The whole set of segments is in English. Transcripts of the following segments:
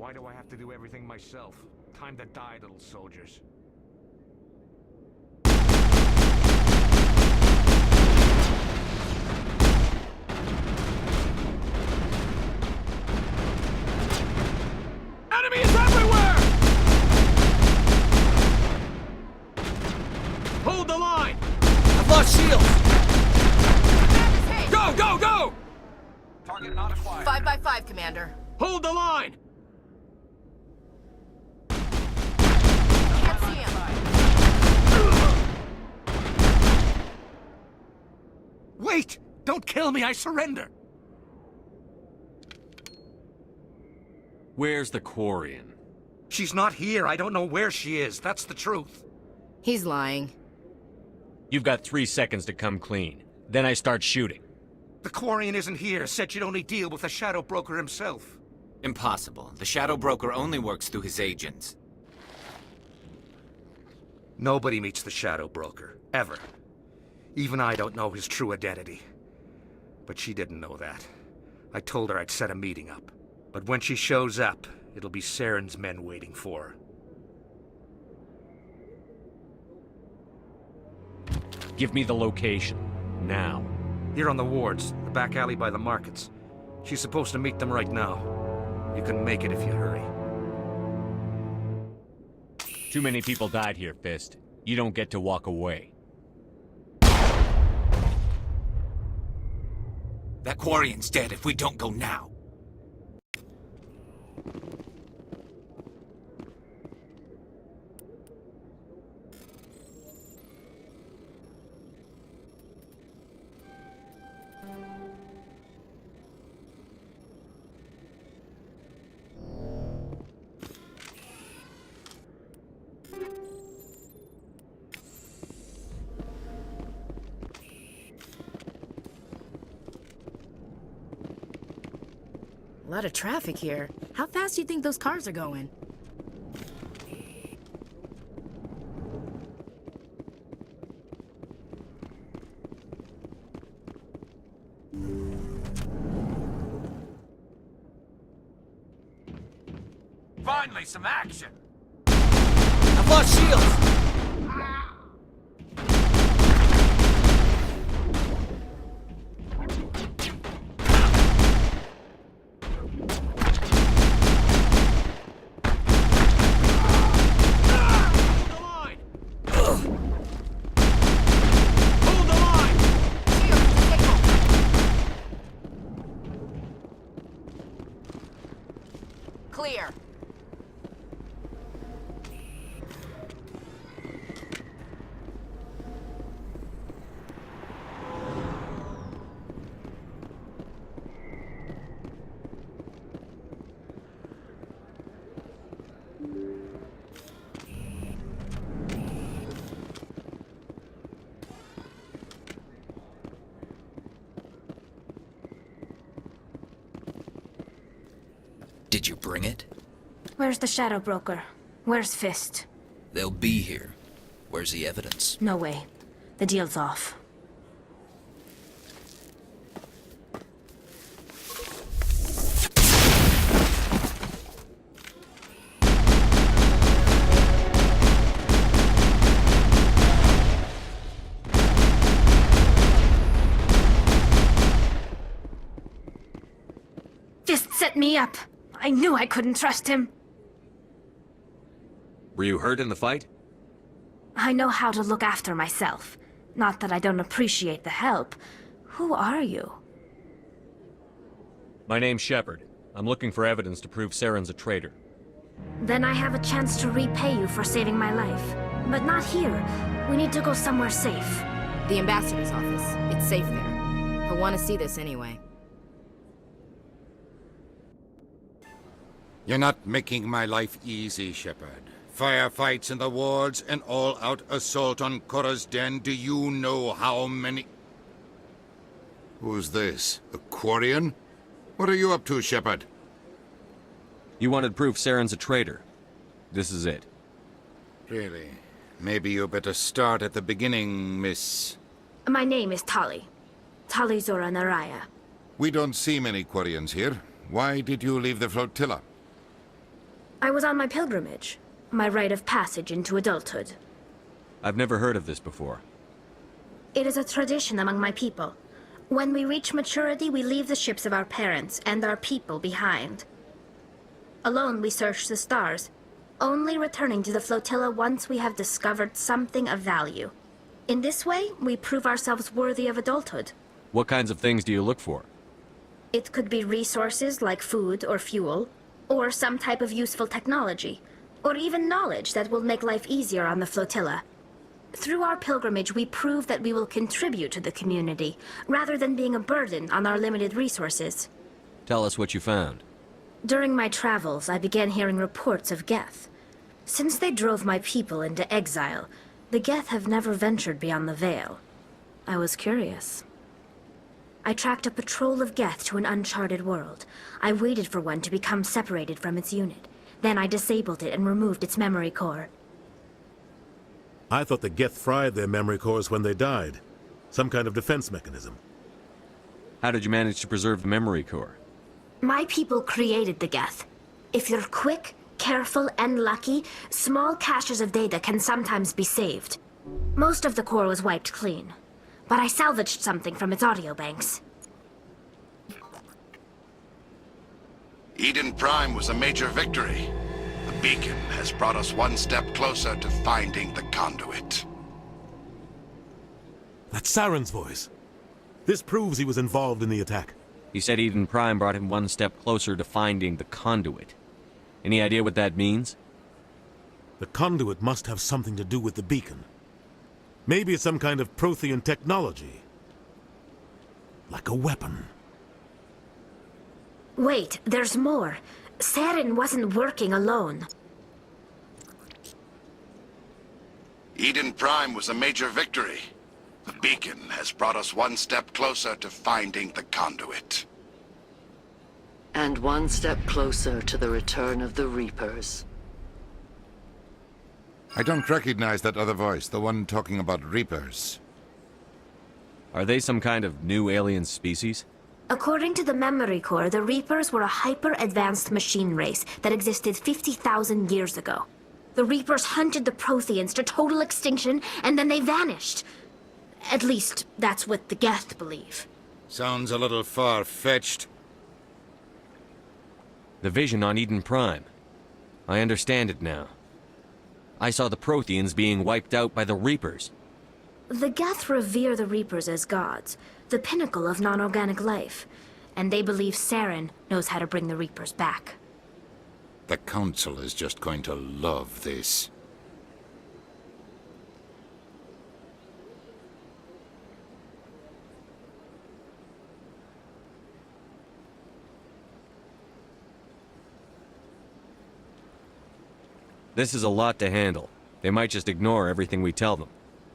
Why do I have to do everything myself? Time to die, little soldiers. Enemy is everywhere! Hold the line! I've lost shields! Go, go, go! Target not acquired. 5 by 5, Commander. Hold the line! Can't see him. Wait! Don't kill me, I surrender! Where's the Quarian? She's not here, I don't know where she is, that's the truth. He's lying. You've got 3 seconds to come clean. Then I start shooting. The Quarian isn't here, said she'd only deal with the Shadow Broker himself. Impossible. The Shadow Broker only works through his agents. Nobody meets the Shadow Broker, ever. Even I don't know his true identity. But she didn't know that. I told her I'd set a meeting up. But when she shows up, it'll be Saren's men waiting for her. Give me the location. Now. Here on the wards, the back alley by the markets. She's supposed to meet them right now. You can make it if you hurry. Too many people died here, Fist. You don't get to walk away. That Quarian's dead if we don't go now. A lot of traffic here. How fast do you think those cars are going? Finally, some action! I've lost shields! Clear. Did you bring it? Where's the Shadow Broker? Where's Fist? They'll be here. Where's the evidence? No way. The deal's off. Fist set me up. I knew I couldn't trust him. Were you hurt in the fight? I know how to look after myself. Not that I don't appreciate the help. Who are you? My name's Shepard. I'm looking for evidence to prove Saren's a traitor. Then I have a chance to repay you for saving my life. But not here. We need to go somewhere safe. The ambassador's office. It's safe there. He'll want to see this anyway. You're not making my life easy, Shepard. Firefights in the wards, an all-out assault on Korra's den. Do you know how many... Who's this? A Quarian? What are you up to, Shepard? You wanted proof Saren's a traitor. This is it. Really? Maybe you better start at the beginning, Miss... My name is Tali. Tali Zora Naraya. We don't see many Quarians here. Why did you leave the flotilla? I was on my pilgrimage. My rite of passage into adulthood. I've never heard of this before. It is a tradition among my people. When we reach maturity, we leave the ships of our parents and our people behind. Alone, we search the stars, only returning to the flotilla once we have discovered something of value. In this way, we prove ourselves worthy of adulthood. What kinds of things do you look for? It could be resources like food or fuel, or some type of useful technology, or even knowledge that will make life easier on the flotilla. Through our pilgrimage, we prove that we will contribute to the community, rather than being a burden on our limited resources. Tell us what you found. During my travels, I began hearing reports of Geth. Since they drove my people into exile, the Geth have never ventured beyond the Veil. I was curious. I tracked a patrol of Geth to an uncharted world. I waited for one to become separated from its unit. Then I disabled it and removed its memory core. I thought the Geth fried their memory cores when they died. Some kind of defense mechanism. How did you manage to preserve the memory core? My people created the Geth. If you're quick, careful, and lucky, small caches of data can sometimes be saved. Most of the core was wiped clean, but I salvaged something from its audio banks. Eden Prime was a major victory. The beacon has brought us one step closer to finding the conduit. That's Saren's voice. This proves he was involved in the attack. He said Eden Prime brought him one step closer to finding the conduit. Any idea what that means? The conduit must have something to do with the beacon. Maybe it's some kind of Prothean technology. Like a weapon. Wait, there's more. Saren wasn't working alone. Eden Prime was a major victory. The beacon has brought us one step closer to finding the conduit. And one step closer to the return of the Reapers. I don't recognize that other voice, the one talking about Reapers. Are they some kind of new alien species? According to the memory core, the Reapers were a hyper-advanced machine race that existed 50,000 years ago. The Reapers hunted the Protheans to total extinction, and then they vanished. At least, that's what the Geth believe. Sounds a little far-fetched. The vision on Eden Prime. I understand it now. I saw the Protheans being wiped out by the Reapers. The Geth revere the Reapers as gods, the pinnacle of non-organic life, and they believe Saren knows how to bring the Reapers back. The Council is just going to love this. This is a lot to handle. They might just ignore everything we tell them.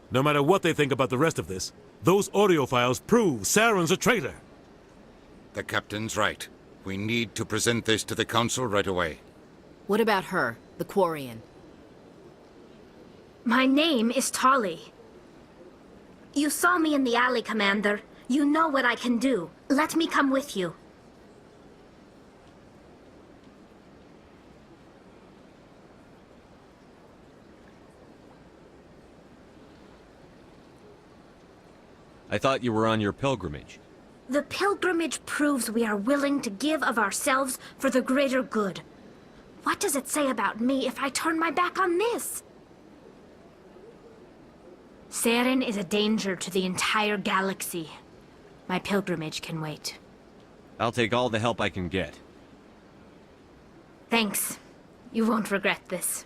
No matter what they think about the rest of this, those audio files prove Saren's a traitor. The Captain's right. We need to present this to the Council right away. What about her, the Quarian? My name is Tali. You saw me in the alley, Commander. You know what I can do. Let me come with you. I thought you were on your pilgrimage. The pilgrimage proves we are willing to give of ourselves for the greater good. What does it say about me if I turn my back on this? Saren is a danger to the entire galaxy. My pilgrimage can wait. I'll take all the help I can get. Thanks. You won't regret this.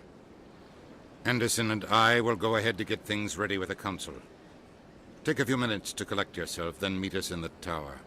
Anderson and I will go ahead to get things ready with the Council. Take a few minutes to collect yourself, then meet us in the tower.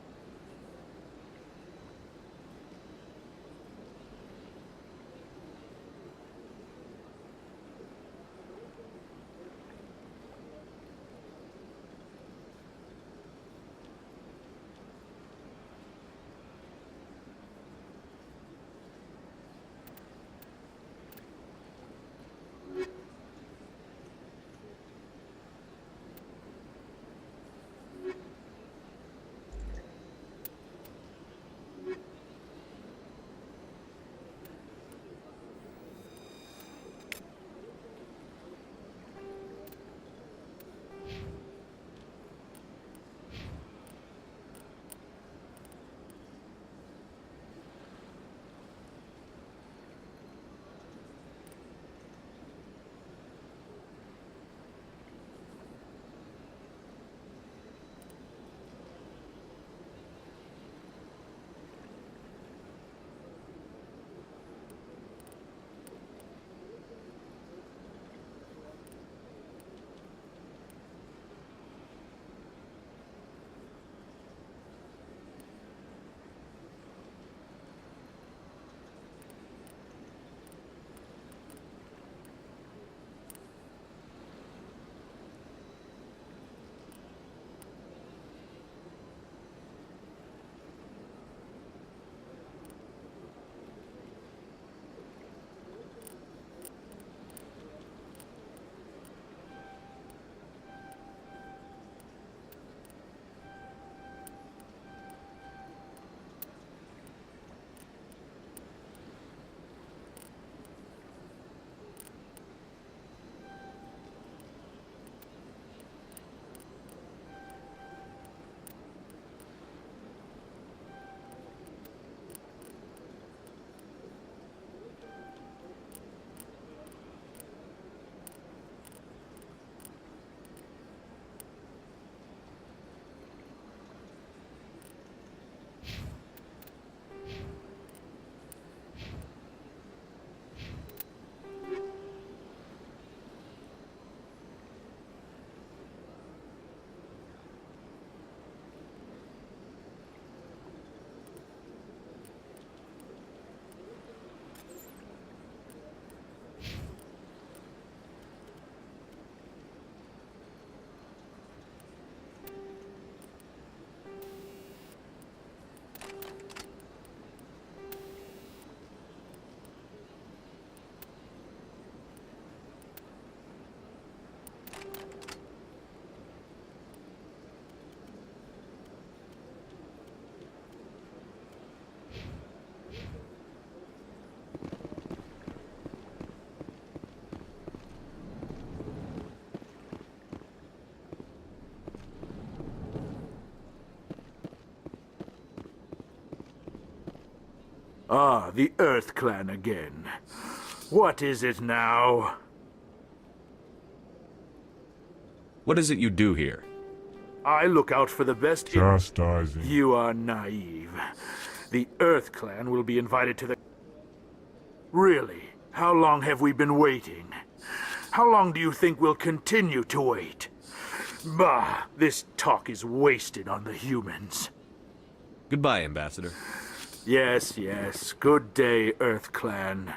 Ah, the Earth Clan again. What is it now? What is it you do here? I look out for the best. Chastising. You are naive. The Earth Clan will be invited to the... Really? How long have we been waiting? How long do you think we'll continue to wait? Bah, this talk is wasted on the humans. Goodbye, Ambassador. Yes, yes. Good day, Earth Clan.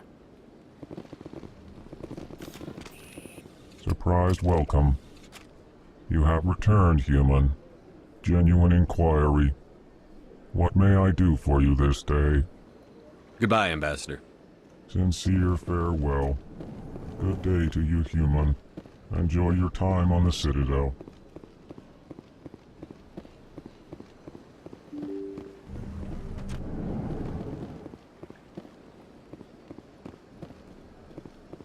Surprised welcome. You have returned, human. Genuine inquiry. What may I do for you this day? Goodbye, Ambassador. Sincere farewell. Good day to you, human. Enjoy your time on the Citadel.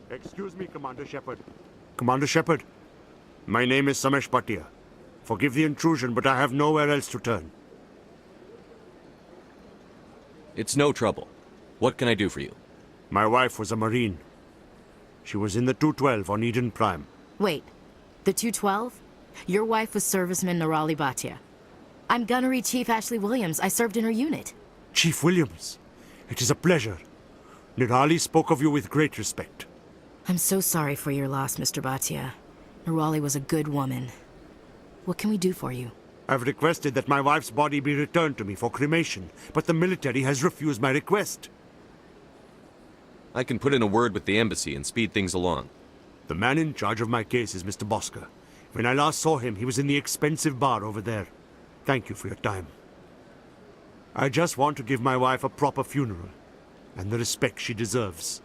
Excuse me, Commander Shepard. Commander Shepard, my name is Samesh Bhatia. Forgive the intrusion, but I have nowhere else to turn. It's no trouble. What can I do for you? My wife was a Marine. She was in the 212 on Eden Prime. Wait, the 212? Your wife was serviceman Nirali Bhatia. I'm Gunnery Chief Ashley Williams. I served in her unit. Chief Williams, it is a pleasure. Nirali spoke of you with great respect. I'm so sorry for your loss, Mr. Bhatia. Nirali was a good woman. What can we do for you? I've requested that my wife's body be returned to me for cremation, but the military has refused my request. I can put in a word with the embassy and speed things along. The man in charge of my case is Mr. Bosca. When I last saw him, he was in the expensive bar over there. Thank you for your time. I just want to give my wife a proper funeral, and the respect she deserves.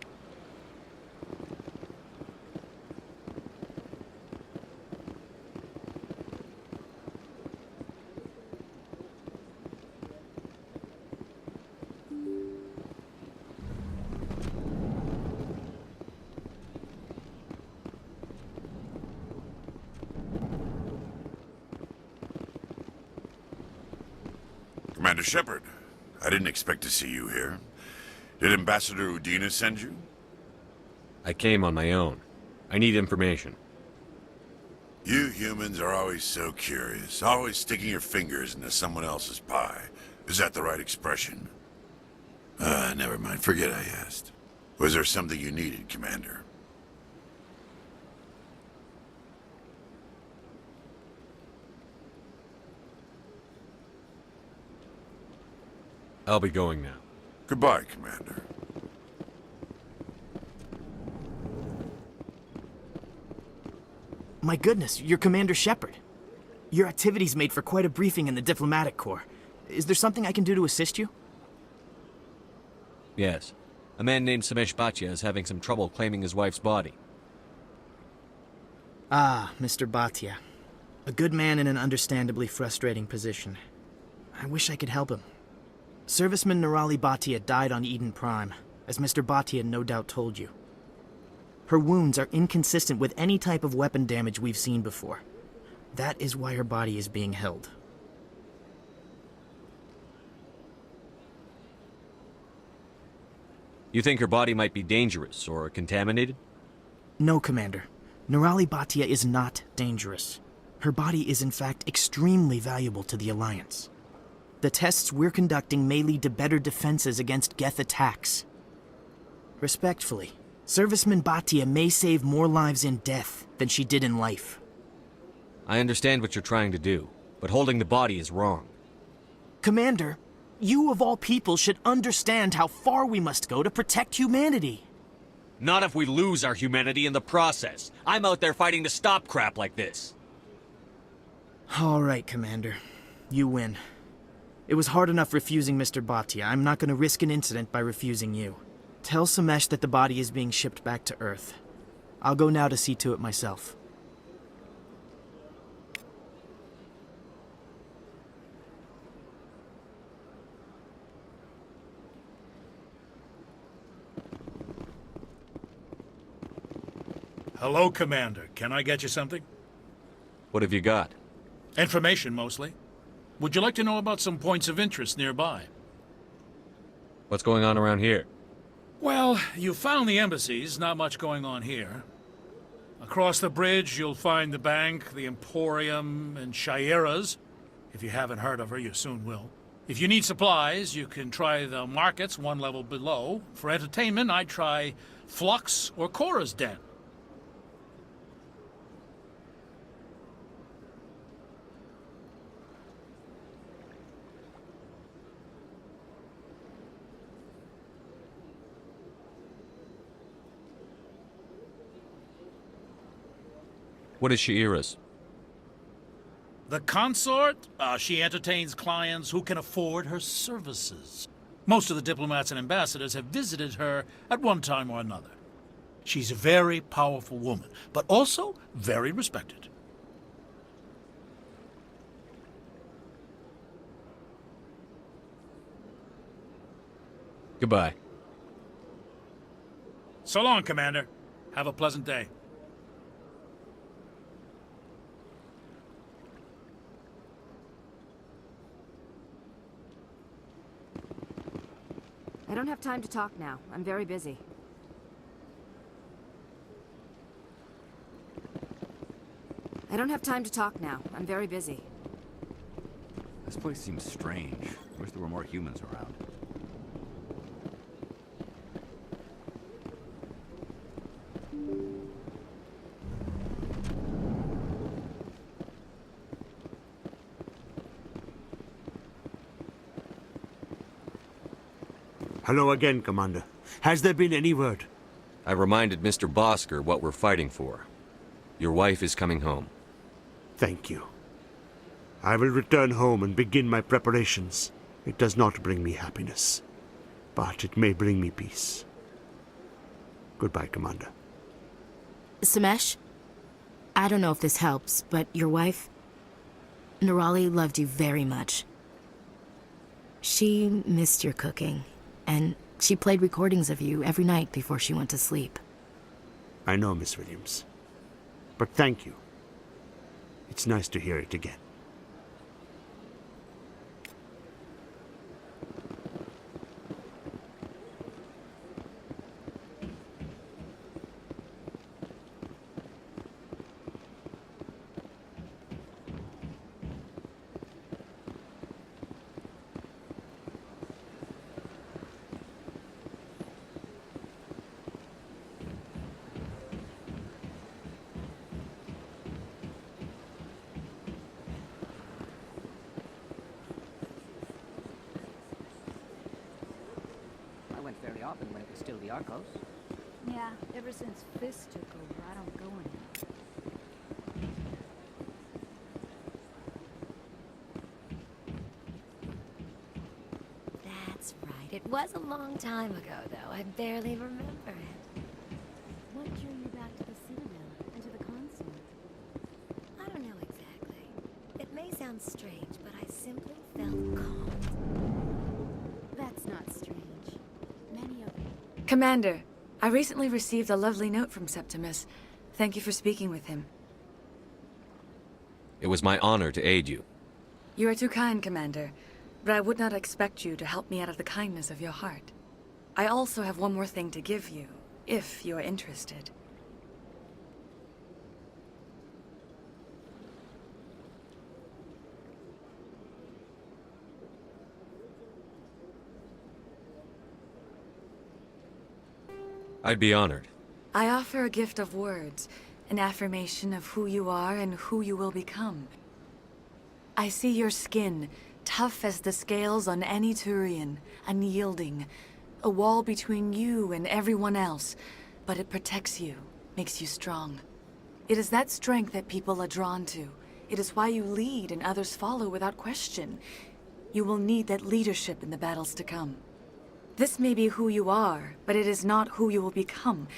Commander Shepard, I didn't expect to see you here. Did Ambassador Udina send you? I came on my own. I need information. You humans are always so curious, always sticking your fingers into someone else's pie. Is that the right expression? Never mind. Forget I asked. Was there something you needed, Commander? I'll be going now. Goodbye, Commander. My goodness, you're Commander Shepard. Your activities made for quite a briefing in the Diplomatic Corps. Is there something I can do to assist you? Yes. A man named Samesh Bhatia is having some trouble claiming his wife's body. Ah, Mr. Bhatia. A good man in an understandably frustrating position. I wish I could help him. Serviceman Nirali Bhatia died on Eden Prime, as Mr. Bhatia no doubt told you. Her wounds are inconsistent with any type of weapon damage we've seen before. That is why her body is being held. You think her body might be dangerous or contaminated? No, Commander. Nirali Bhatia is not dangerous. Her body is in fact extremely valuable to the Alliance. The tests we're conducting may lead to better defenses against Geth attacks. Respectfully, Serviceman Bhatia may save more lives in death than she did in life. I understand what you're trying to do, but holding the body is wrong. Commander, you of all people should understand how far we must go to protect humanity. Not if we lose our humanity in the process. I'm out there fighting to stop crap like this. All right, Commander. You win. It was hard enough refusing Mr. Bhatia. I'm not going to risk an incident by refusing you. Tell Samesh that the body is being shipped back to Earth. I'll go now to see to it myself. Hello, Commander. Can I get you something? What have you got? Information, mostly. Would you like to know about some points of interest nearby? What's going on around here? Well, you found the embassies, not much going on here. Across the bridge, you'll find the bank, the Emporium, and Shaira's. If you haven't heard of her, you soon will. If you need supplies, you can try the markets one level below. For entertainment, I'd try Flux or Cora's Den. What is Shaira's? The consort? She entertains clients who can afford her services. Most of the diplomats and ambassadors have visited her at one time or another. She's a very powerful woman, but also very respected. Goodbye. So long, Commander. Have a pleasant day. I don't have time to talk now. I'm very busy. I don't have time to talk now. I'm very busy. This place seems strange. Wish there were more humans around. Hello again, Commander. Has there been any word? I reminded Mr. Bosker what we're fighting for. Your wife is coming home. Thank you. I will return home and begin my preparations. It does not bring me happiness, but it may bring me peace. Goodbye, Commander. Samesh, I don't know if this helps, but your wife, Nerali, loved you very much. She missed your cooking, and she played recordings of you every night before she went to sleep. I know, Miss Williams. But thank you. It's nice to hear it again. Very often when it was still the Arcos. Yeah, ever since Fist took over, I don't go anymore. That's right. It was a long time ago, though. I barely remember it. What drew you back to the Citadel and to the Consulate? I don't know exactly. It may sound strange, but I simply felt called. That's not strange. Many of them. Commander, I recently received a lovely note from Septimus. Thank you for speaking with him. It was my honor to aid you. You are too kind, Commander, but I would not expect you to help me out of the kindness of your heart. I also have one more thing to give you, if you are interested. I'd be honored. I offer a gift of words, an affirmation of who you are and who you will become. I see your skin, tough as the scales on any Turian, unyielding, a wall between you and everyone else, but it protects you, makes you strong. It is that strength that people are drawn to. It is why you lead and others follow without question. You will need that leadership in the battles to come. This may be who you are, but it is not who you will become.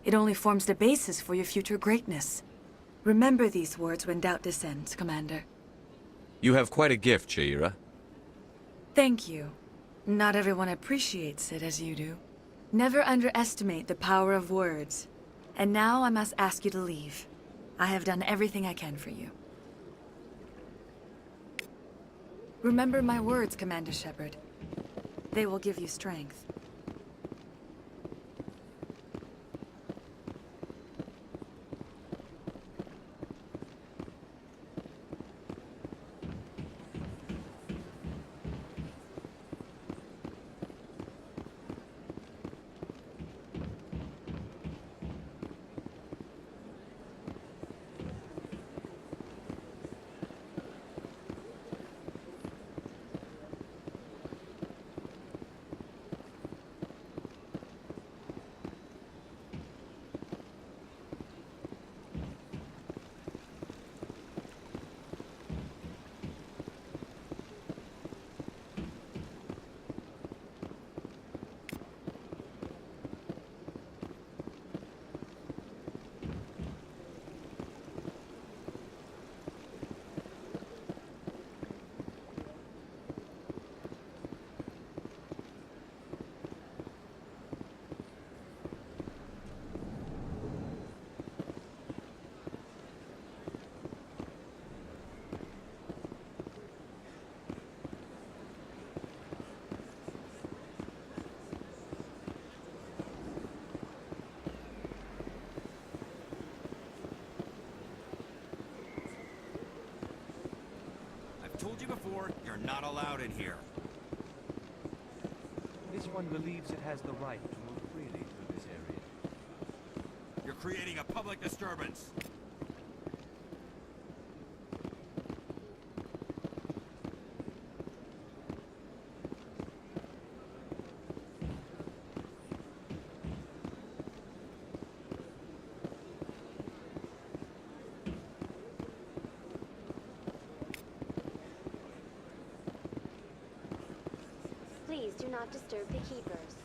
It only forms the basis for your future greatness. Remember these words when doubt descends, Commander. You have quite a gift, Shaira. Thank you. Not everyone appreciates it as you do. Never underestimate the power of words. And now I must ask you to leave. I have done everything I can for you. Remember my words, Commander Shepard. They will give you strength. Told you before, you're not allowed in here. This one believes it has the right to move freely through this area. You're creating a public disturbance. Please do not disturb the keepers.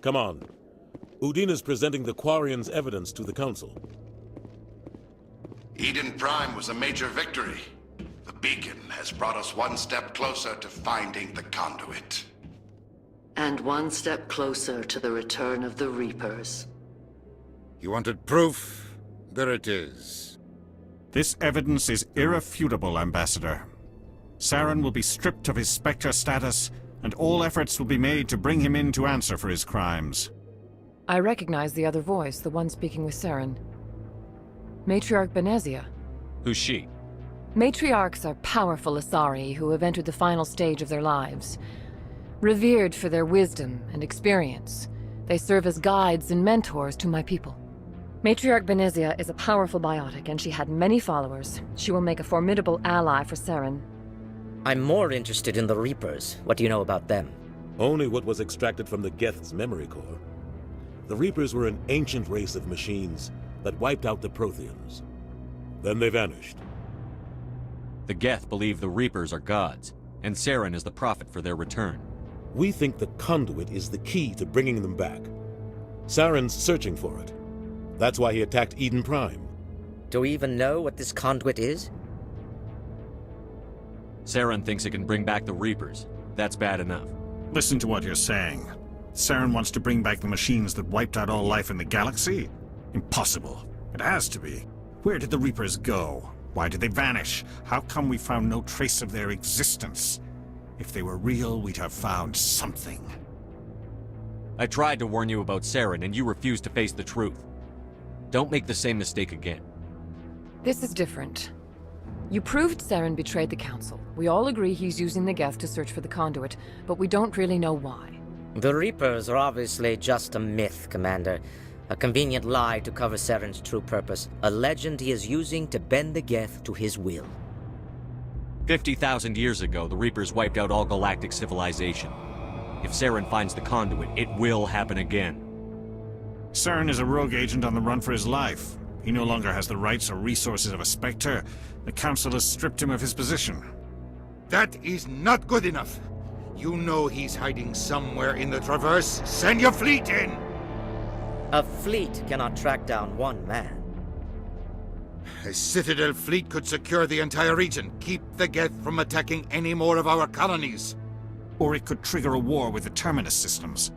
Come on. Udine is presenting the Quarians' evidence to the Council. Eden Prime was a major victory. The beacon has brought us one step closer to finding the conduit. And one step closer to the return of the Reapers. You wanted proof? There it is. This evidence is irrefutable, Ambassador. Saren will be stripped of his Spectre status, and all efforts will be made to bring him in to answer for his crimes. I recognize the other voice, the one speaking with Saren. Matriarch Benezia. Who's she? Matriarchs are powerful Asari who have entered the final stage of their lives. Revered for their wisdom and experience, they serve as guides and mentors to my people. Matriarch Benezia is a powerful biotic, and she had many followers. She will make a formidable ally for Saren. I'm more interested in the Reapers. What do you know about them? Only what was extracted from the Geth's memory core. The Reapers were an ancient race of machines that wiped out the Protheans. Then they vanished. The Geth believe the Reapers are gods, and Saren is the prophet for their return. We think the conduit is the key to bringing them back. Saren's searching for it. That's why he attacked Eden Prime. Do we even know what this conduit is? Saren thinks it can bring back the Reapers. That's bad enough. Listen to what you're saying. Saren wants to bring back the machines that wiped out all life in the galaxy? Impossible. It has to be. Where did the Reapers go? Why did they vanish? How come we found no trace of their existence? If they were real, we'd have found something. I tried to warn you about Saren, and you refused to face the truth. Don't make the same mistake again. This is different. You proved Saren betrayed the Council. We all agree he's using the Geth to search for the conduit, but we don't really know why. The Reapers are obviously just a myth, Commander. A convenient lie to cover Saren's true purpose. A legend he is using to bend the Geth to his will. 50,000 years ago, the Reapers wiped out all galactic civilization. If Saren finds the conduit, it will happen again. Saren is a rogue agent on the run for his life. He no longer has the rights or resources of a Spectre. The Council has stripped him of his position. That is not good enough. You know he's hiding somewhere in the Traverse. Send your fleet in! A fleet cannot track down one man. A Citadel fleet could secure the entire region, keep the Geth from attacking any more of our colonies. Or it could trigger a war with the Terminus systems.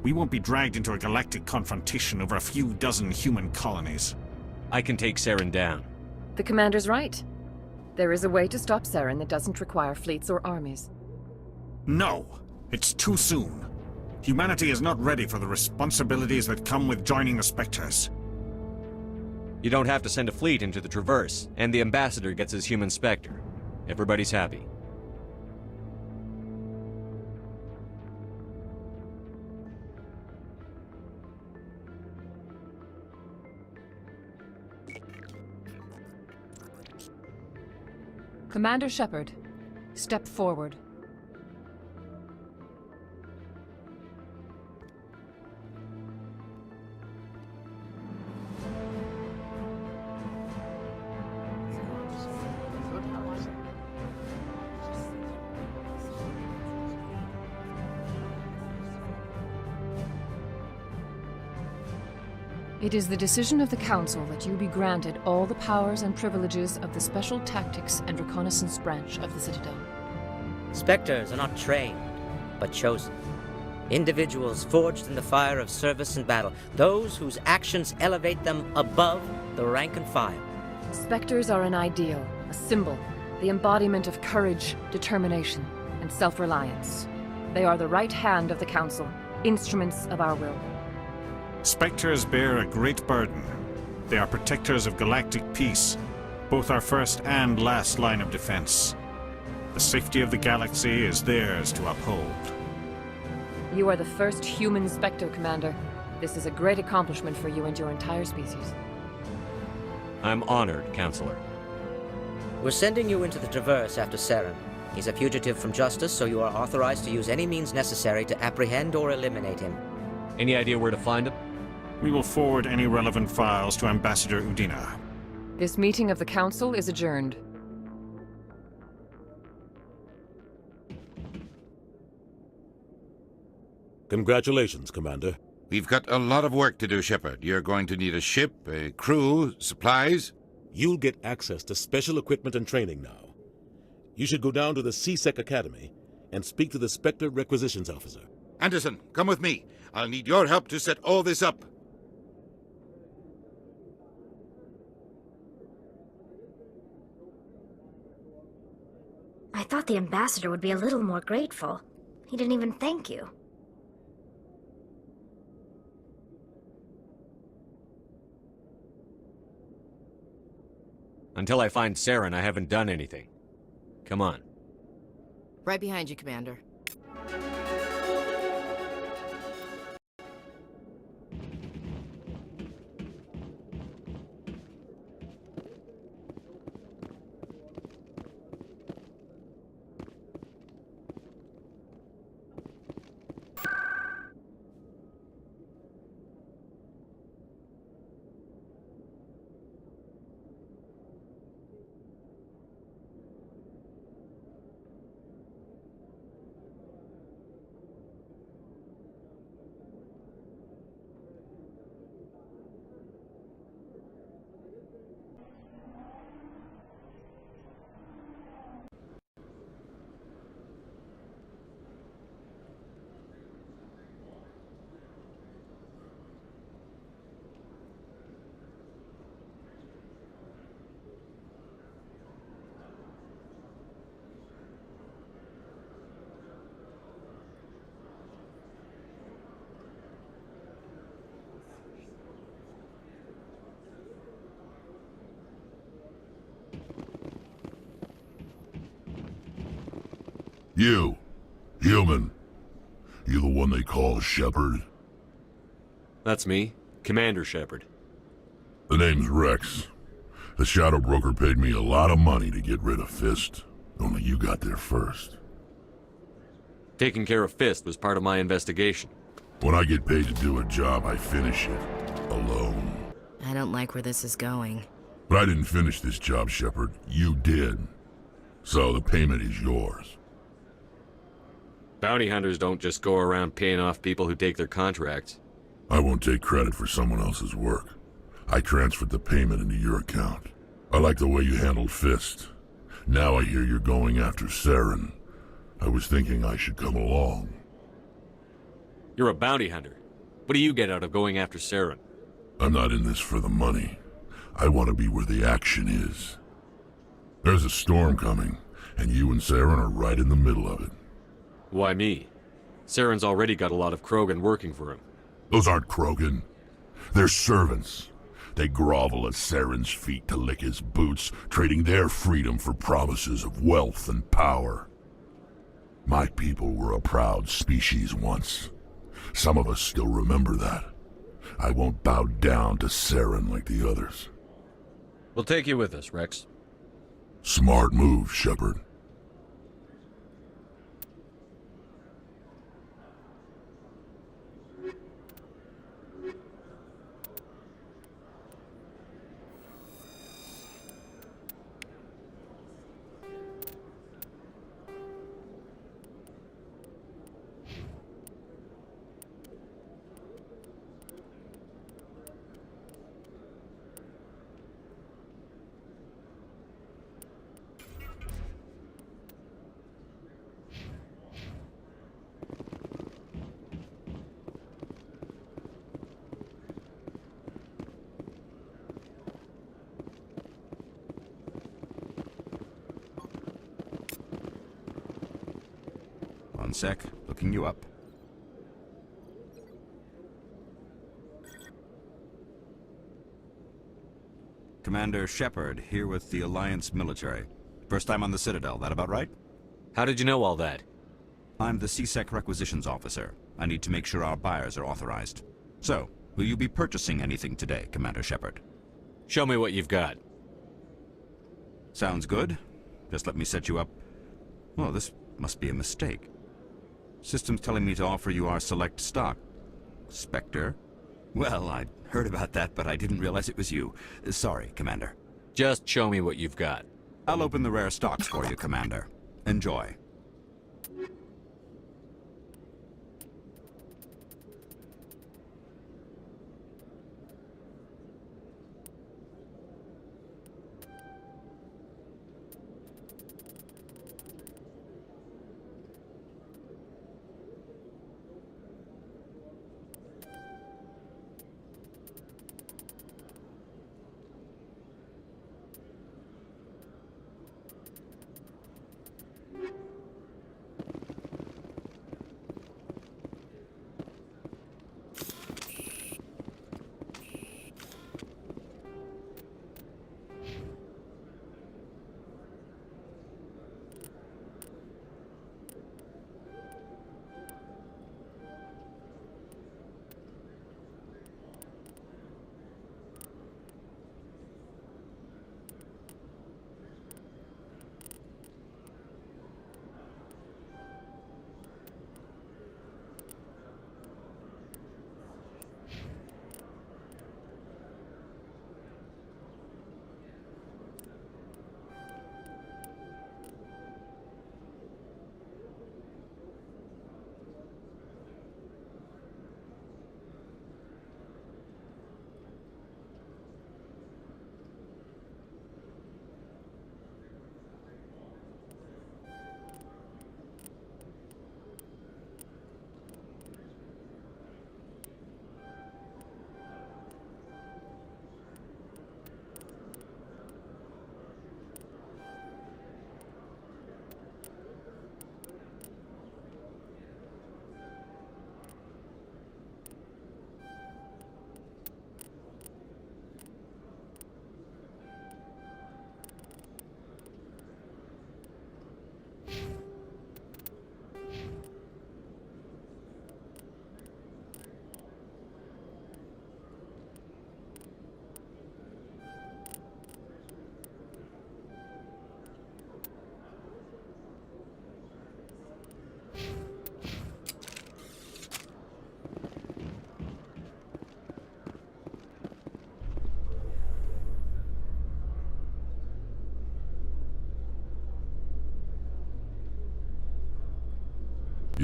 We won't be dragged into a galactic confrontation over a few dozen human colonies. I can take Saren down. The Commander's right. There is a way to stop Saren that doesn't require fleets or armies. No! It's too soon. Humanity is not ready for the responsibilities that come with joining the Spectres. You don't have to send a fleet into the Traverse, and the Ambassador gets his human Spectre. Everybody's happy. Commander Shepard, step forward. It is the decision of the Council that you be granted all the powers and privileges of the Special Tactics and Reconnaissance Branch of the Citadel. Spectres are not trained, but chosen. Individuals forged in the fire of service and battle, those whose actions elevate them above the rank and file. Spectres are an ideal, a symbol, the embodiment of courage, determination, and self-reliance. They are the right hand of the Council, instruments of our will. Spectres bear a great burden. They are protectors of galactic peace, both our first and last line of defense. The safety of the galaxy is theirs to uphold. You are the first human Spectre, Commander. This is a great accomplishment for you and your entire species. I'm honored, Counselor. We're sending you into the Traverse after Saren. He's a fugitive from justice, so you are authorized to use any means necessary to apprehend or eliminate him. Any idea where to find him? We will forward any relevant files to Ambassador Udina. This meeting of the Council is adjourned. Congratulations, Commander. We've got a lot of work to do, Shepard. You're going to need a ship, a crew, supplies. You'll get access to special equipment and training now. You should go down to the C-Sec Academy and speak to the Spectre Requisitions Officer. Anderson, come with me. I'll need your help to set all this up. I thought the ambassador would be a little more grateful. He didn't even thank you. Until I find Saren, I haven't done anything. Come on. Right behind you, Commander. You, human. You the one they call Shepard? That's me, Commander Shepard. The name's Rex. The Shadow Broker paid me a lot of money to get rid of Fist. Only you got there first. Taking care of Fist was part of my investigation. When I get paid to do a job, I finish it. Alone. I don't like where this is going. But I didn't finish this job, Shepard. You did. So the payment is yours. Bounty hunters don't just go around paying off people who take their contracts. I won't take credit for someone else's work. I transferred the payment into your account. I like the way you handled Fist. Now I hear you're going after Saren. I was thinking I should come along. You're a bounty hunter. What do you get out of going after Saren? I'm not in this for the money. I want to be where the action is. There's a storm coming, and you and Saren are right in the middle of it. Why me? Saren's already got a lot of Krogan working for him. Those aren't Krogan. They're servants. They grovel at Saren's feet to lick his boots, trading their freedom for promises of wealth and power. My people were a proud species once. Some of us still remember that. I won't bow down to Saren like the others. We'll take you with us, Rex. Smart move, Shepard. One sec, looking you up. Commander Shepard, here with the Alliance military. First time on the Citadel, that about right? How did you know all that? I'm the CSEC requisitions officer. I need to make sure our buyers are authorized. So, will you be purchasing anything today, Commander Shepard? Show me what you've got. Sounds good. Just let me set you up. Oh, this must be a mistake. System's telling me to offer you our select stock. Spectre? Well, I'd heard about that, but I didn't realize it was you. Sorry, Commander. Just show me what you've got. I'll open the rare stocks for you, Commander. Enjoy.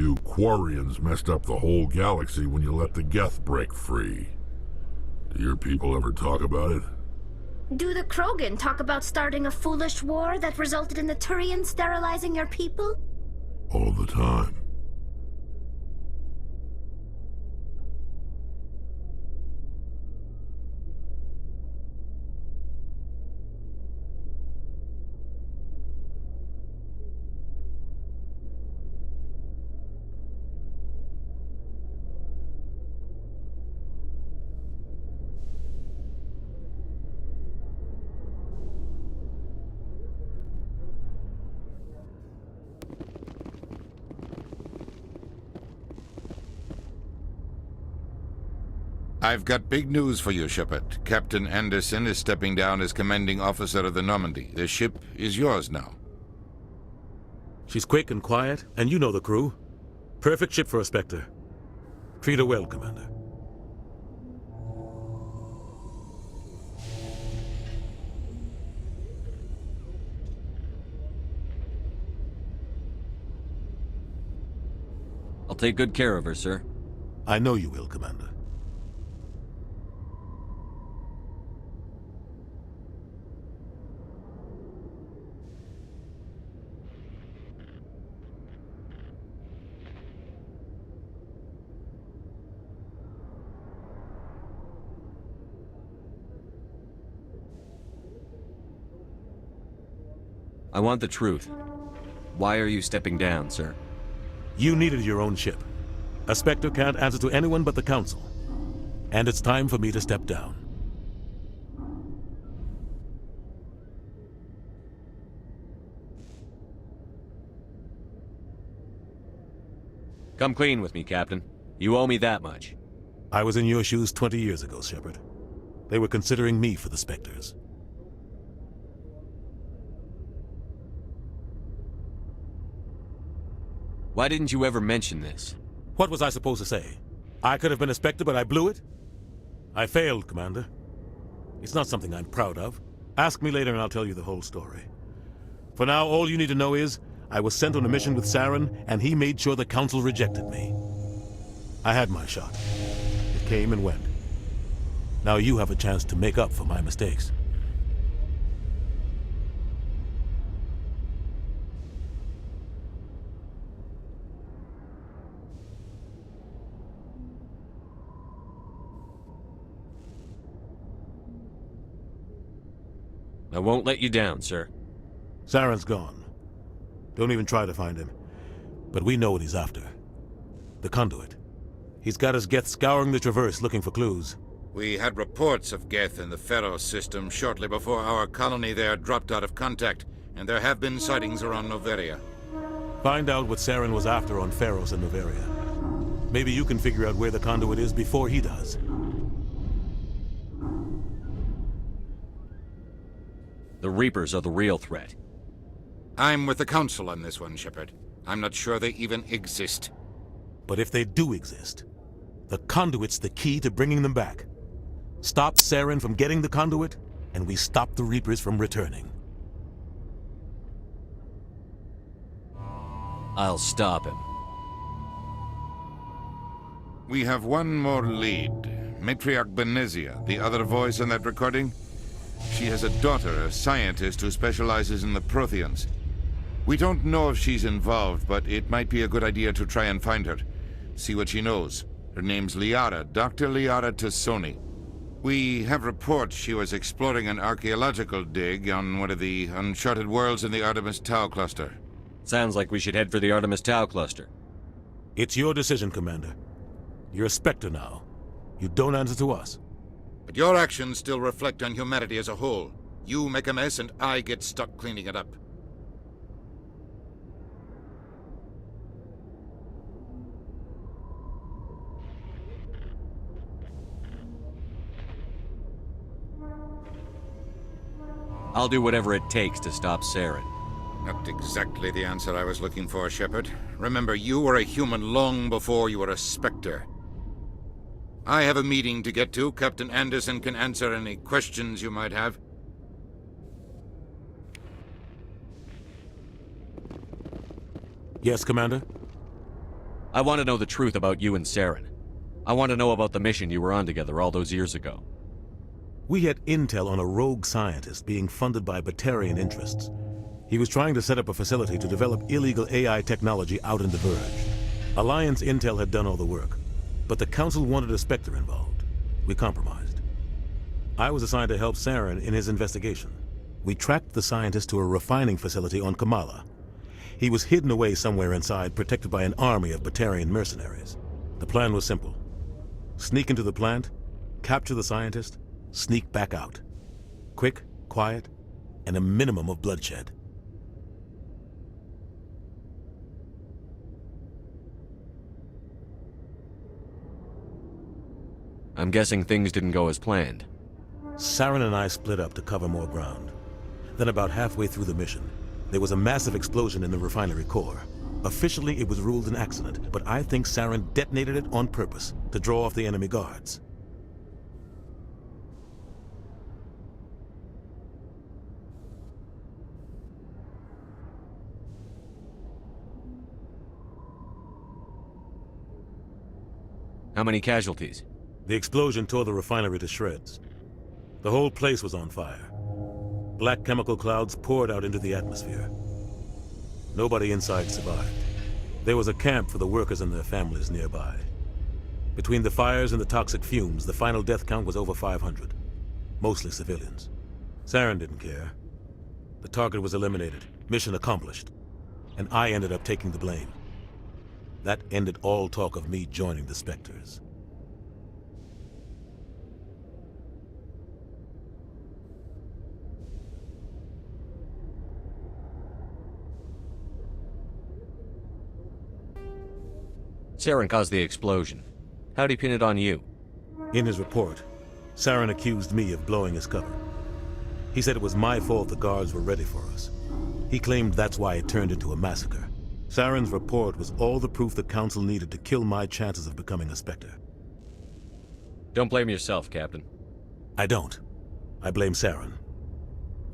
You Quarians messed up the whole galaxy when you let the Geth break free. Do your people ever talk about it? Do the Krogan talk about starting a foolish war that resulted in the Turians sterilizing your people? All the time. I've got big news for you, Shepard. Captain Anderson is stepping down as commanding officer of the Normandy. The ship is yours now. She's quick and quiet, and you know the crew. Perfect ship for a Spectre. Treat her well, Commander. I'll take good care of her, sir. I know you will, Commander. I want the truth. Why are you stepping down, sir? You needed your own ship. A Spectre can't answer to anyone but the Council. And it's time for me to step down. Come clean with me, Captain. You owe me that much. I was in your shoes 20 years ago, Shepard. They were considering me for the Spectres. Why didn't you ever mention this? What was I supposed to say? I could have been a Spectre, but I blew it? I failed, Commander. It's not something I'm proud of. Ask me later and I'll tell you the whole story. For now, all you need to know is, I was sent on a mission with Saren, and he made sure the Council rejected me. I had my shot. It came and went. Now you have a chance to make up for my mistakes. I won't let you down, sir. Saren's gone. Don't even try to find him. But we know what he's after. The Conduit. He's got his Geth scouring the Traverse looking for clues. We had reports of Geth in the Pharos system shortly before our colony there dropped out of contact, and there have been sightings around Noveria. Find out what Saren was after on Pharos and Noveria. Maybe you can figure out where the Conduit is before he does. The Reapers are the real threat. I'm with the Council on this one, Shepard. I'm not sure they even exist. But if they do exist, the Conduit's the key to bringing them back. Stop Saren from getting the Conduit, and we stop the Reapers from returning. I'll stop him. We have one more lead. Matriarch Benezia, the other voice in that recording. She has a daughter, a scientist who specializes in the Protheans. We don't know if she's involved, but it might be a good idea to try and find her. See what she knows. Her name's Liara, Dr. Liara Tassoni. We have reports she was exploring an archaeological dig on one of the uncharted worlds in the Artemis Tau cluster. Sounds like we should head for the Artemis Tau cluster. It's your decision, Commander. You're a Spectre now. You don't answer to us. But your actions still reflect on humanity as a whole. You make a mess and I get stuck cleaning it up. I'll do whatever it takes to stop Saren. Not exactly the answer I was looking for, Shepard. Remember, you were a human long before you were a Spectre. I have a meeting to get to. Captain Anderson can answer any questions you might have. Yes, Commander? I want to know the truth about you and Saren. I want to know about the mission you were on together all those years ago. We had intel on a rogue scientist being funded by Batarian interests. He was trying to set up a facility to develop illegal AI technology out in the Verge. Alliance intel had done all the work, but the Council wanted a Spectre involved. We compromised. I was assigned to help Saren in his investigation. We tracked the scientist to a refining facility on Kamala. He was hidden away somewhere inside, protected by an army of Batarian mercenaries. The plan was simple. Sneak into the plant, capture the scientist, sneak back out. Quick, quiet, and a minimum of bloodshed. I'm guessing things didn't go as planned. Saren and I split up to cover more ground. Then about halfway through the mission, there was a massive explosion in the refinery core. Officially, it was ruled an accident, but I think Saren detonated it on purpose to draw off the enemy guards. How many casualties? The explosion tore the refinery to shreds. The whole place was on fire. Black chemical clouds poured out into the atmosphere. Nobody inside survived. There was a camp for the workers and their families nearby. Between the fires and the toxic fumes, the final death count was over 500. Mostly civilians. Saren didn't care. The target was eliminated, mission accomplished. And I ended up taking the blame. That ended all talk of me joining the Spectres. Saren caused the explosion. How'd he pin it on you? In his report, Saren accused me of blowing his cover. He said it was my fault the guards were ready for us. He claimed that's why it turned into a massacre. Saren's report was all the proof the Council needed to kill my chances of becoming a Spectre. Don't blame yourself, Captain. I don't. I blame Saren.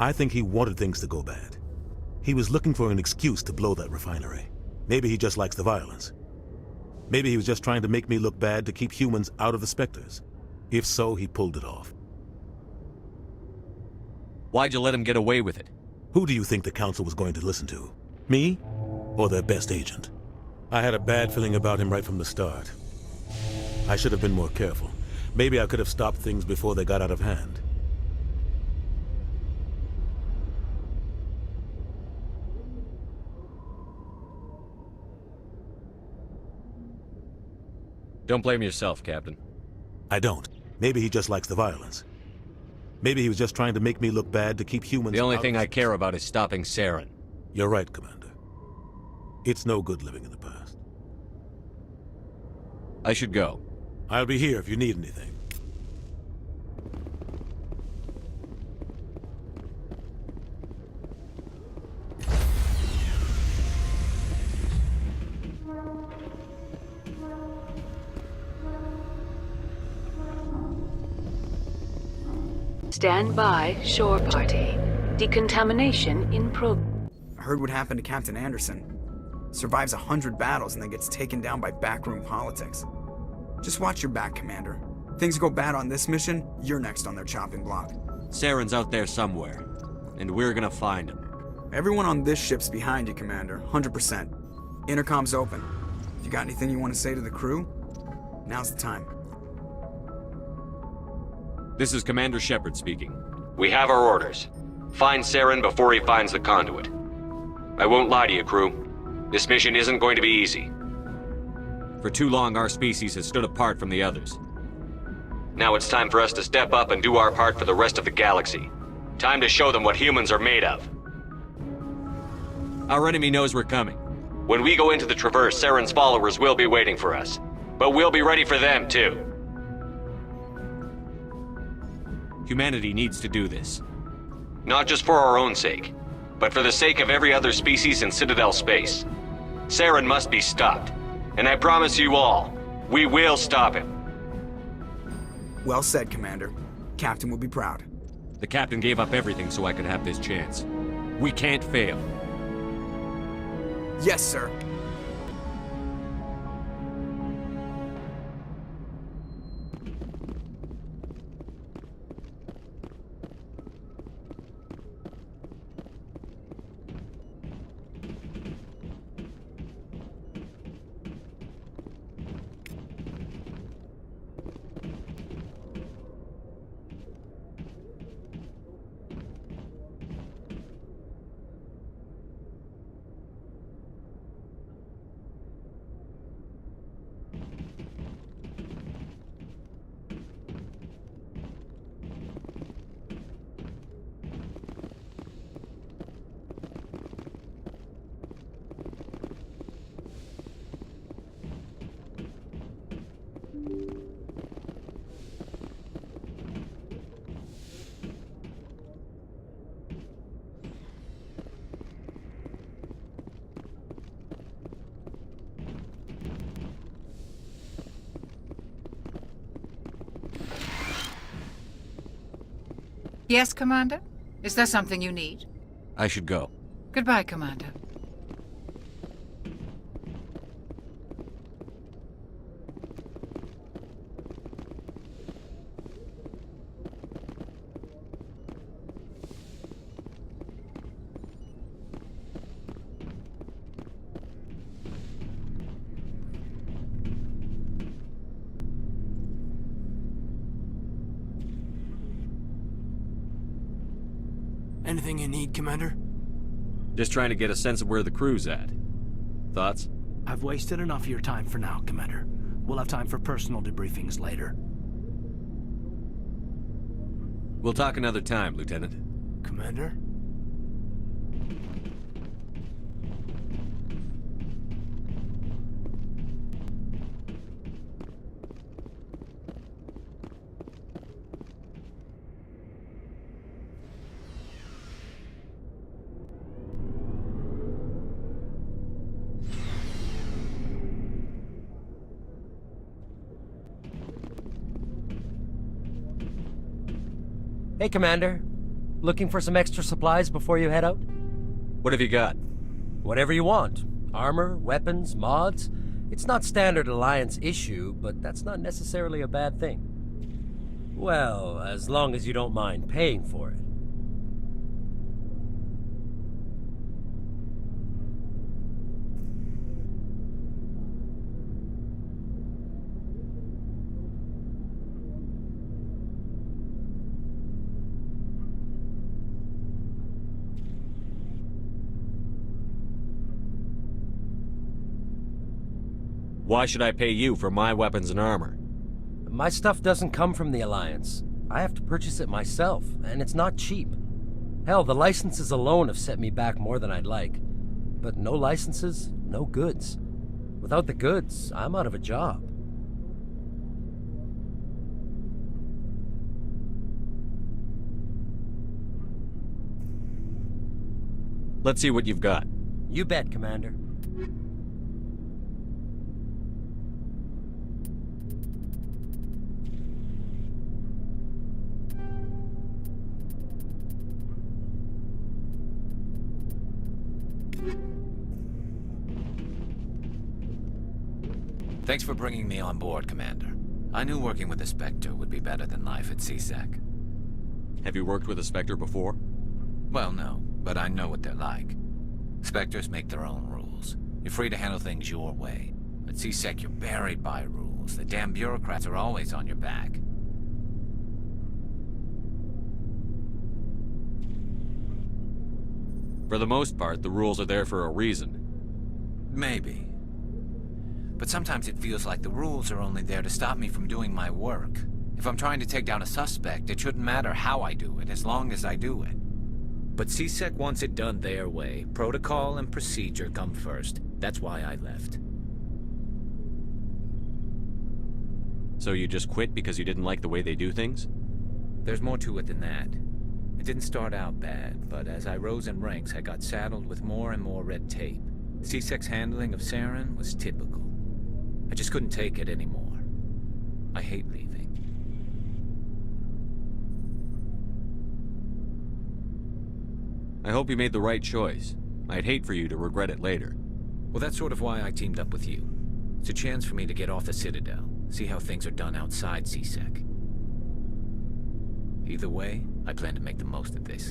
I think he wanted things to go bad. He was looking for an excuse to blow that refinery. Maybe he just likes the violence. Maybe he was just trying to make me look bad to keep humans out of the Spectres. If so, he pulled it off. Why'd you let him get away with it? Who do you think the Council was going to listen to? Me? Or their best agent? I had a bad feeling about him right from the start. I should have been more careful. Maybe I could have stopped things before they got out of hand. Don't blame yourself, Captain. I don't. Maybe he just likes the violence. Maybe he was just trying to make me look bad to keep humans The only out thing of I care about is stopping Saren. You're right, Commander. It's no good living in the past. I should go. I'll be here if you need anything. Stand by, shore party. Decontamination in progress. I heard what happened to Captain Anderson. Survives 100 battles and then gets taken down by backroom politics. Just watch your back, Commander. Things go bad on this mission, you're next on their chopping block. Saren's out there somewhere, and we're gonna find him. Everyone on this ship's behind you, Commander, 100%. Intercom's open. If you got anything you want to say to the crew, now's the time. This is Commander Shepard speaking. We have our orders. Find Saren before he finds the conduit. I won't lie to you, crew. This mission isn't going to be easy. For too long, our species has stood apart from the others. Now it's time for us to step up and do our part for the rest of the galaxy. Time to show them what humans are made of. Our enemy knows we're coming. When we go into the Traverse, Saren's followers will be waiting for us. But we'll be ready for them, too. Humanity needs to do this. Not just for our own sake, but for the sake of every other species in Citadel space. Saren must be stopped. And I promise you all, we will stop him. Well said, Commander. Captain will be proud. The Captain gave up everything so I could have this chance. We can't fail. Yes, sir. Yes, Commander? Is there something you need? I should go. Goodbye, Commander. Anything you need, Commander? Just trying to get a sense of where the crew's at. Thoughts? I've wasted enough of your time for now, Commander. We'll have time for personal debriefings later. We'll talk another time, Lieutenant. Commander? Hey, Commander. Looking for some extra supplies before you head out? What have you got? Whatever you want. Armor, weapons, mods. It's not standard Alliance issue, but that's not necessarily a bad thing. Well, as long as you don't mind paying for it. Why should I pay you for my weapons and armor? My stuff doesn't come from the Alliance. I have to purchase it myself, and it's not cheap. Hell, the licenses alone have set me back more than I'd like. But no licenses, no goods. Without the goods, I'm out of a job. Let's see what you've got. You bet, Commander. Thanks for bringing me on board, Commander. I knew working with a Spectre would be better than life at CSEC. Have you worked with a Spectre before? Well, no, but I know what they're like. Spectres make their own rules. You're free to handle things your way. At CSEC, you're buried by rules. The damn bureaucrats are always on your back. For the most part, the rules are there for a reason. Maybe. But sometimes it feels like the rules are only there to stop me from doing my work. If I'm trying to take down a suspect, it shouldn't matter how I do it, as long as I do it. But CSEC wants it done their way. Protocol and procedure come first. That's why I left. So you just quit because you didn't like the way they do things? There's more to it than that. It didn't start out bad, but as I rose in ranks, I got saddled with more and more red tape. CSEC's handling of Saren was typical. I just couldn't take it anymore. I hate leaving. I hope you made the right choice. I'd hate for you to regret it later. Well, that's sort of why I teamed up with you. It's a chance for me to get off the Citadel, see how things are done outside CSEC. Either way, I plan to make the most of this.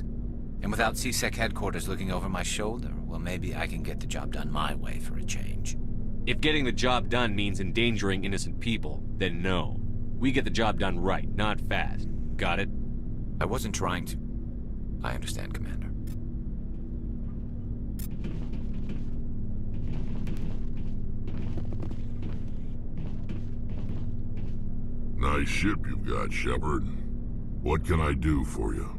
And without CSEC headquarters looking over my shoulder, well, maybe I can get the job done my way for a change. If getting the job done means endangering innocent people, then no. We get the job done right, not fast. Got it? I wasn't trying to... I understand, Commander. Nice ship you've got, Shepard. What can I do for you?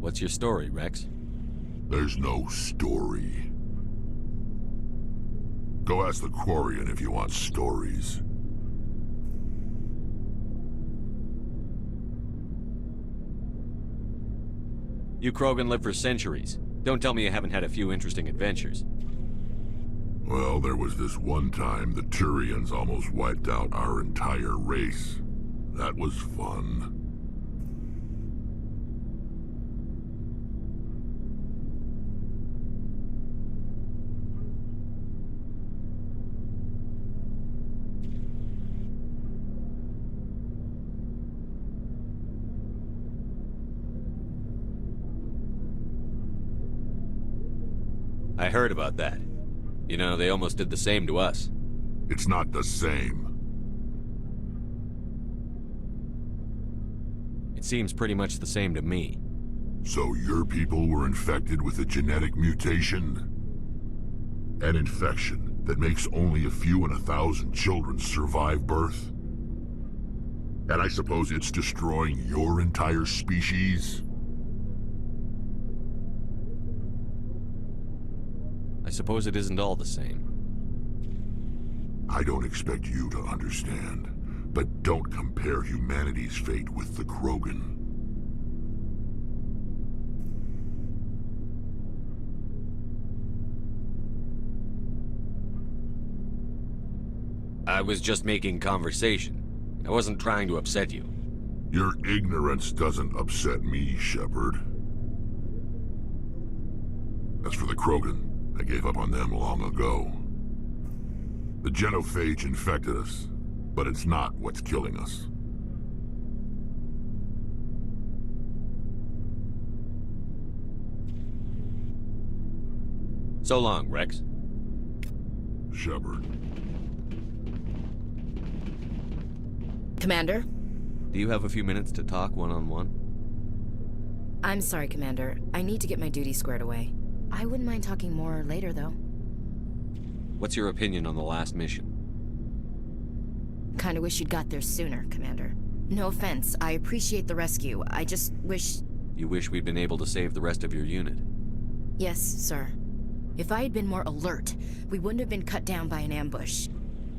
What's your story, Rex? There's no story. Go ask the Quarian if you want stories. You Krogan live for centuries. Don't tell me you haven't had a few interesting adventures. Well, there was this one time the Turians almost wiped out our entire race. That was fun. I heard about that. You know, they almost did the same to us. It's not the same. It seems pretty much the same to me. So your people were infected with a genetic mutation? An infection that makes only a few in 1,000 children survive birth? And I suppose it's destroying your entire species? I suppose it isn't all the same. I don't expect you to understand, but don't compare humanity's fate with the Krogan. I was just making conversation. I wasn't trying to upset you. Your ignorance doesn't upset me, Shepard. As for the Krogan, I gave up on them long ago. The genophage infected us, but it's not what's killing us. So long, Rex. Shepard. Commander? Do you have a few minutes to talk one-on-one? I'm sorry, Commander. I need to get my duty squared away. I wouldn't mind talking more later, though. What's your opinion on the last mission? Kinda wish you'd got there sooner, Commander. No offense, I appreciate the rescue. I just wish... You wish we'd been able to save the rest of your unit? Yes, sir. If I had been more alert, we wouldn't have been cut down by an ambush.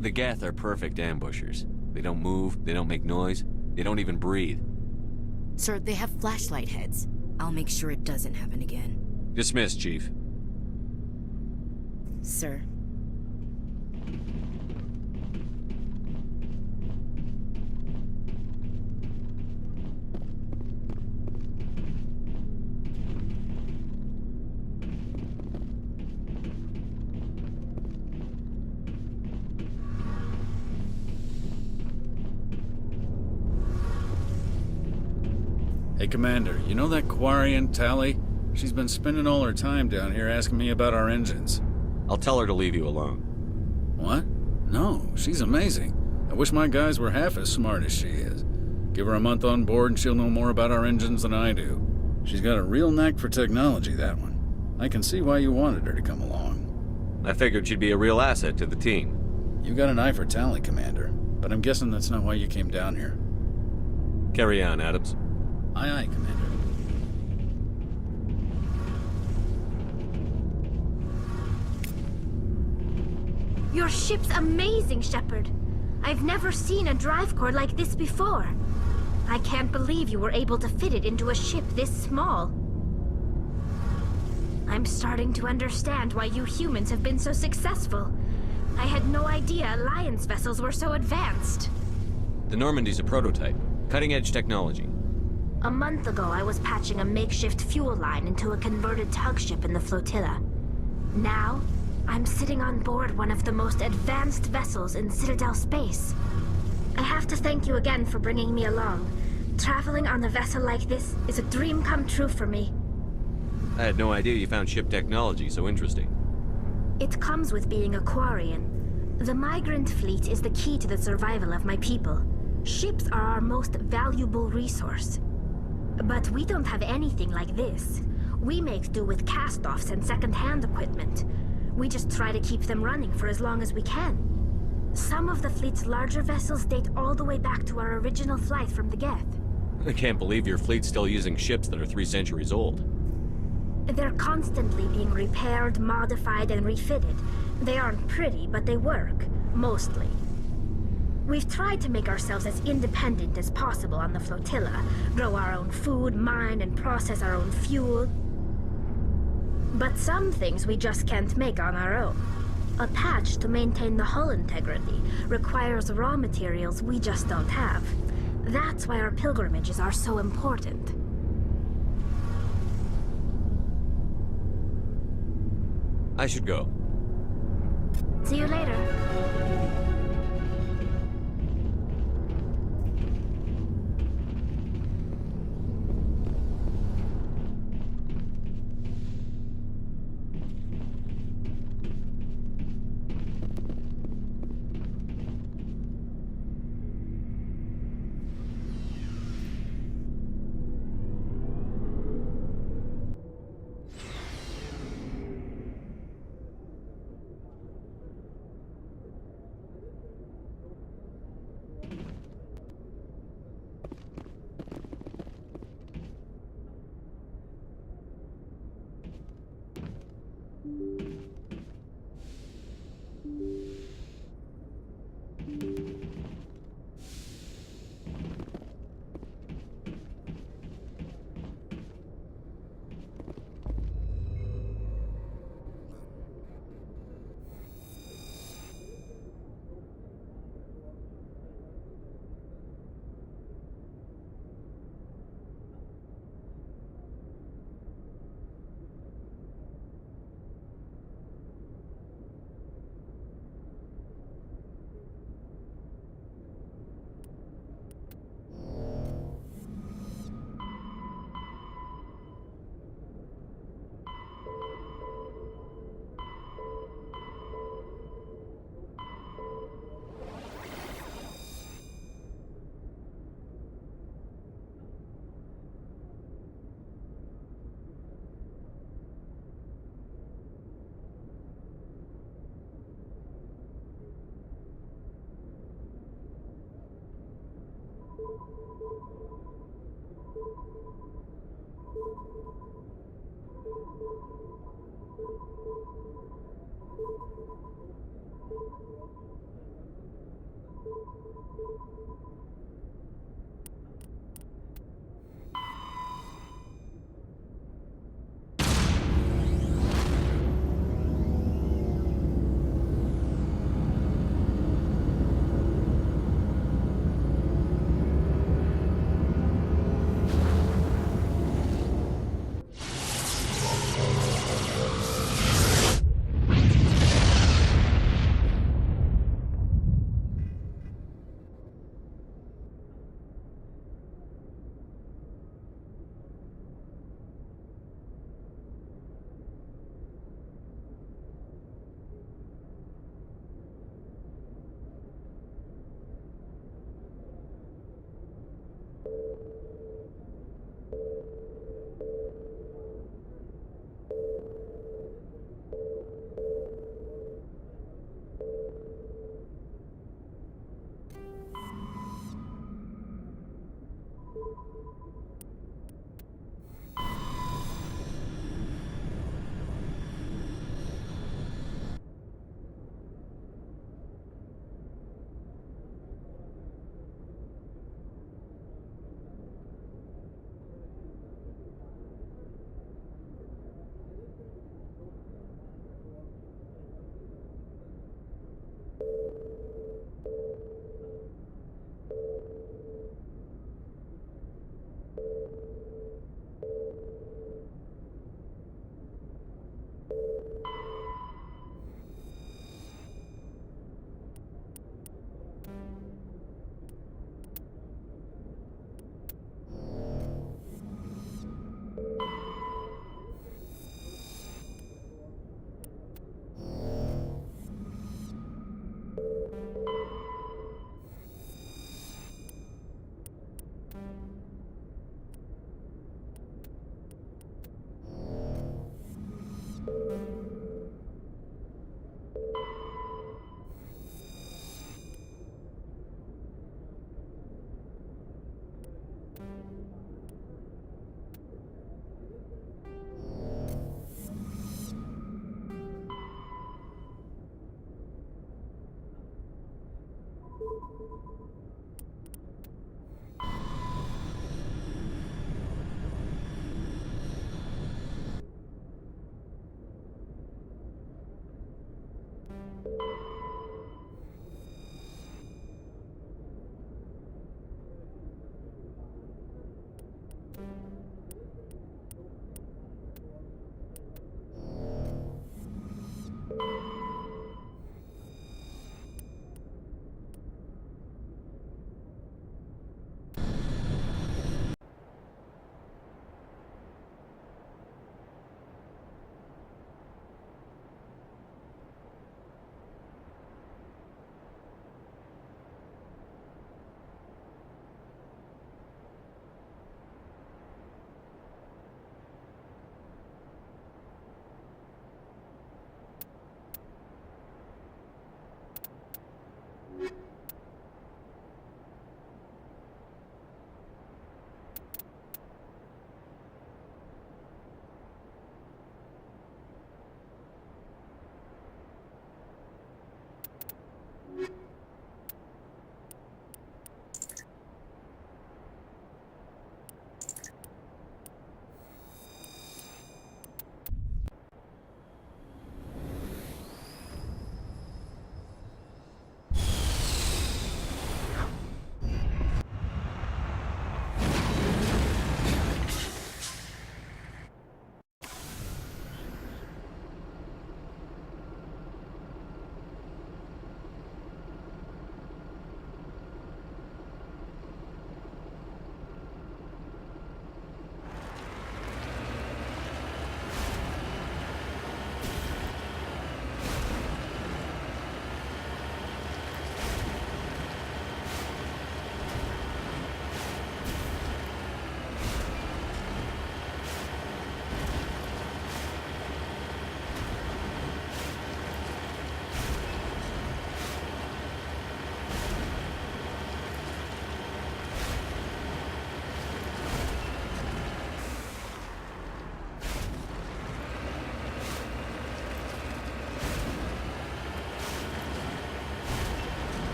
The Geth are perfect ambushers. They don't move, they don't make noise, they don't even breathe. Sir, they have flashlight heads. I'll make sure it doesn't happen again. Dismissed, Chief. Sir. Hey, Commander, you know that Quarian, Tali? She's been spending all her time down here asking me about our engines. I'll tell her to leave you alone. What? No, she's amazing. I wish my guys were half as smart as she is. Give her a month on board and she'll know more about our engines than I do. She's got a real knack for technology, that one. I can see why you wanted her to come along. I figured she'd be a real asset to the team. You got an eye for Tali, Commander, but I'm guessing that's not why you came down here. Carry on, Adams. Aye, aye, Commander. Your ship's amazing, Shepard. I've never seen a drive core like this before. I can't believe you were able to fit it into a ship this small. I'm starting to understand why you humans have been so successful. I had no idea Alliance vessels were so advanced. The Normandy's a prototype. Cutting-edge technology. A month ago, I was patching a makeshift fuel line into a converted tug ship in the flotilla. Now, I'm sitting on board one of the most advanced vessels in Citadel space. I have to thank you again for bringing me along. Traveling on a vessel like this is a dream come true for me. I had no idea you found ship technology so interesting. It comes with being a Quarian. The migrant fleet is the key to the survival of my people. Ships are our most valuable resource. But we don't have anything like this. We make do with cast-offs and second-hand equipment. We just try to keep them running for as long as we can. Some of the fleet's larger vessels date all the way back to our original flight from the Geth. I can't believe your fleet's still using ships that are 3 centuries old. They're constantly being repaired, modified, and refitted. They aren't pretty, but they work. Mostly. We've tried to make ourselves as independent as possible on the flotilla, grow our own food, mine and process our own fuel. But some things we just can't make on our own. A patch to maintain the hull integrity requires raw materials we just don't have. That's why our pilgrimages are so important. I should go. See you later.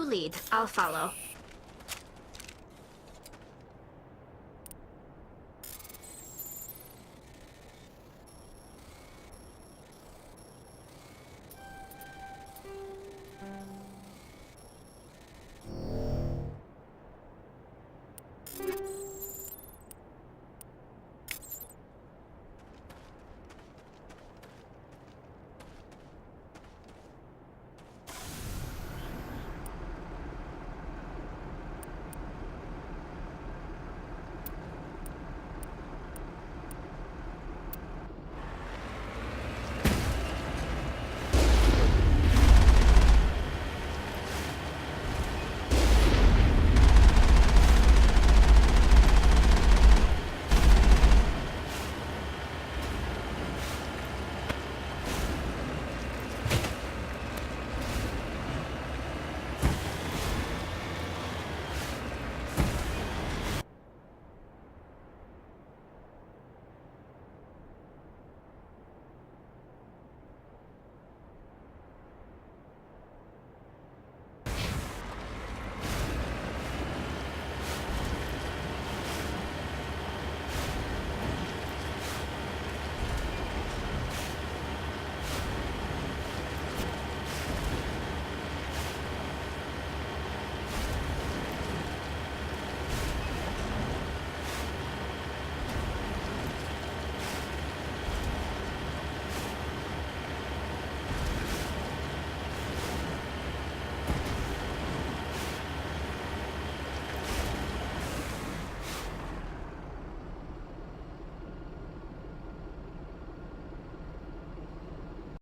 lead, I'll follow.